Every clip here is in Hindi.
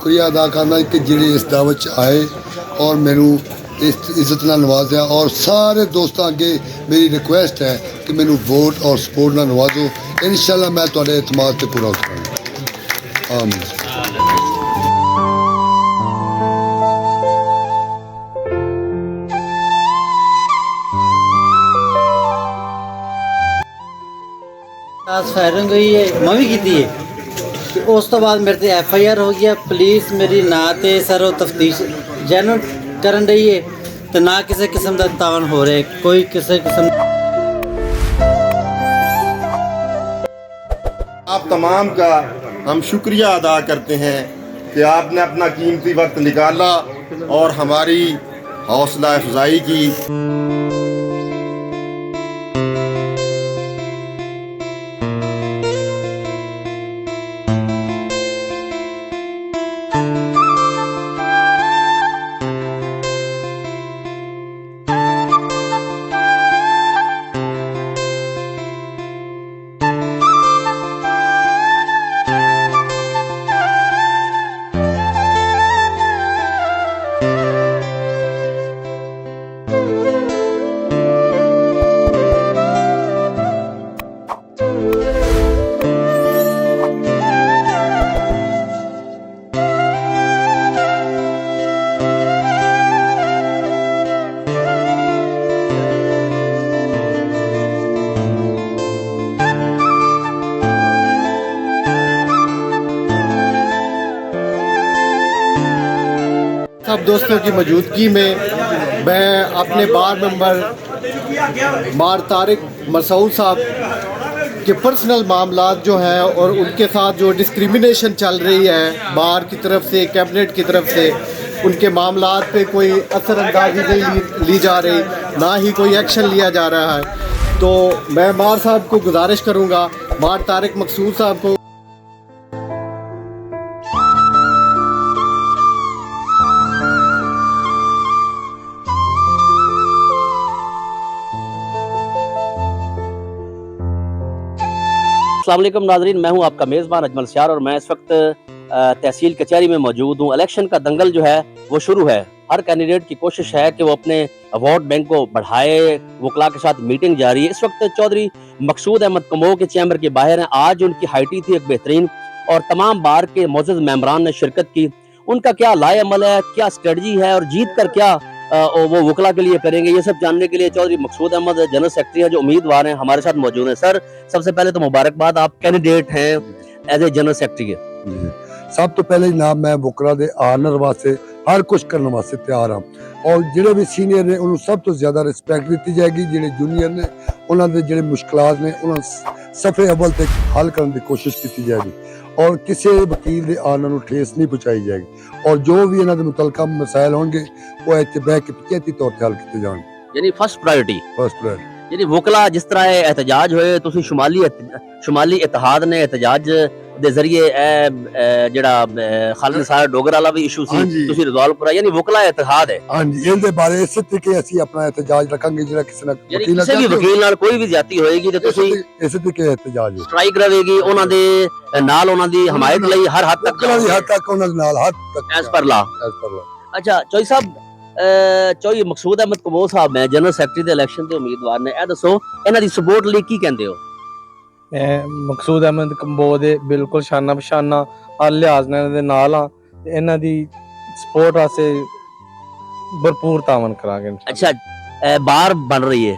शुक्रिया अदा करना कि जिहड़े इस दावत च आए और मैनू इस इज्जत नाल नवाजा और सारे दोस्तों अगे मेरी रिक्वेस्ट है कि मैनू वोट और सपोर्ट नाल नवाजो। इंशाअल्लाह मैं तुहाडे एतमाद से पूरा उतरांगा। आमीन। फायरिंग हुई है मैं भी की है ਤੇ ਉਸ ਤੋਂ ਬਾਅਦ ਮੇਰੇ ਤੇ ਐਫ ਆਈ ਆਰ ਹੋ ਗਿਆ। ਪੁਲਿਸ ਮੇਰੀ ਨਾਂ ਤੇ ਸਰ ਉਹ ਤਫਤੀਸ਼ ਜੈਨੂਨ ਕਰਨ ਰਹੀ ਹੈ ਤੇ ਨਾ ਕਿਸੇ ਕਿਸਮ ਦਾ ਤਾਵਨ ਹੋ ਰਿਹਾ ਕੋਈ ਕਿਸੇ किस्म। आप तमाम का हम शुक्रिया अदा करते हैं कि आपने अपना कीमती वक्त निकाला और हमारी हौसला अफजाई की। सब दोस्तों की मौजूदगी में मैं अपने बार मेंबर मार तारिक मसूद साहब के पर्सनल मामलात जो हैं और उनके साथ जो डिस्क्रिमिनेशन चल रही है बार की तरफ से कैबिनेट की तरफ से उनके मामलात पे कोई असरअंदाजी नहीं ली जा रही, ना ही कोई एक्शन लिया जा रहा है। तो मैं मार साहब को गुजारिश करूँगा, मार तारिक मसूद साहब को अस्सलाम वालेकुम नाज़रीन, मैं हूं आपका मेज़बान अजमल सियार और मैं इस वक्त तहसील कचहरी में मौजूद हूं। इलेक्शन का दंगल जो है वो शुरू है। हर कैंडिडेट की कोशिश है कि वो अपने वोट बैंक को बढ़ाए, वकला के साथ मीटिंग जारी है। इस वक्त चौधरी मकसूद अहमद कमो के चैम्बर के बाहर हैं। आज उनकी हाइटी थी एक बेहतरीन और तमाम बार के मोअज़्ज़ज़ मेंबरान ने शिरकत की। उनका क्या लाए अमल है, क्या स्ट्रेटजी है और जीत कर क्या वो वकला के लिए करेंगे, ये सब जानने के लिए चौधरी मकसूद अहमद जनरल सेक्रेटरी है जो उम्मीदवार हैं हमारे साथ मौजूद हैं। सर सबसे पहले तो मुबारकबाद, आप कैंडिडेट हैं एज ए जनरल सेक्रेटरी। सब तो पहले जनाब मैं वकला दे आनर वास्ते हर कुछ करने वास्ते तैयार हाँ और जिहड़े भी सीनियर ने उन्होंने सब तो ज्यादा रिस्पैक्ट दी जाएगी। जिहड़े जूनियर ने उन्होंने जिहड़े मुश्किलात ने उन्होंने सफे अव्वल तक हल करने की कोशिश की जाएगी और किसी वकील के आने को ठेस नहीं पहुँचाई जाएगी और जो भी इन्हों के मुतलका मसाइल होंगे वो इतने बह के पंचायती तौर पर हल किए जाएंगे। यानी फर्स्ट प्रायोरिटी फर्स्ट यानी वकला जिस तरह एहतजाज होए तुसी शुमाली इतिहाद ने एहतजाज दे जरिए जेड़ा खालिद सारा डोगर वाला भी इशू सी तुसी रिजॉल्व करा, यानी वकला इतिहाद है। हां जी, इनके बारे इस तरीके ਅਸੀਂ अपना एहतजाज रखेंगे जेड़ा किसी ना किसी भी वकील नाल कोई भी ज्यादती होएगी ते तुसी इस तरीके एहतजाज स्ट्राइक रहेगी उन्हां दे नाल उन्हां दी हमायत लई हर हद तक उन्हां दे नाल हद तक एज पर ला। अच्छा चौधरी साहब, चौधरी मकसूद अहमद कमो साहब मैं general secretary they election they उम्मीदवार ने, ए दसो इन्हां दी सपोर्ट लई की कहंदे हो? मकसूद अहमद कंबो दे बिल्कुल शाना बशाना हर लिहाज दे नाल हां ते इन्हां दी सपोर्ट वास्ते भरपूर तावन करांगे। अच्छा बार बन रही है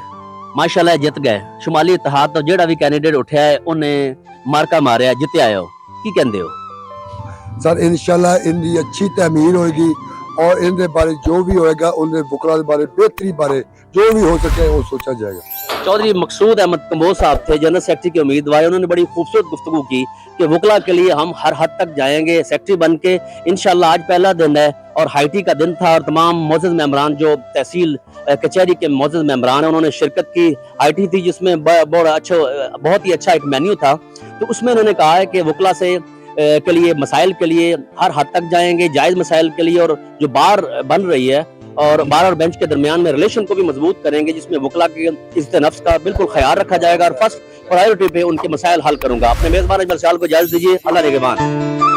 माशाल्लाह, जित गए शुमाली इतिहाद तो जेड़ा भी कैंडिडेट उठा है उन्हें मार्का मारिया जितया है, की कहंदे हो? सर इंशाल्लाह इनकी अच्छी तमीर होगी और इनके बारे जो भी होएगा उनके वकला के बारे बेहतरी बारे जो भी हो सके वो सोचा जाएगा। चौधरी मकसूद अहमद कमो साहब थे जनरल सेक्रेटरी के उम्मीदवार, उन्होंने बड़ी खूबसूरत गुफ्तगू की कि वकला के लिए हम हर हद तक जाएंगे सेक्रेटरी बन के। इंशाल्लाह आज पहला दिन है और हाइटी का दिन था और तमाम मोअज़्ज़ज़ मेंबरान जो तहसील कचहरी के मोअज़्ज़ज़ मेंबरान हैं उन्होंने शिरकत की। हाइटी थी जिसमें बहुत ही अच्छा एक मेन्यू था, तो उसमें उन्होंने कहा है कि वकला से के लिए मसाइल के लिए हर हद तक जाएंगे, जायज़ मसाइल के लिए, और जो बार बन रही है और बार और बेंच के दरमियान में रिलेशन को भी मजबूत करेंगे जिसमें वकला के इज्जत नफ्स का बिल्कुल ख्याल रखा जाएगा और फर्स्ट प्रायोरिटी पे उनके मसाइल हल करूंगा। अपने मेजबान अजमल सियार को इजाजत दीजिए। अल्लाह निगहबान।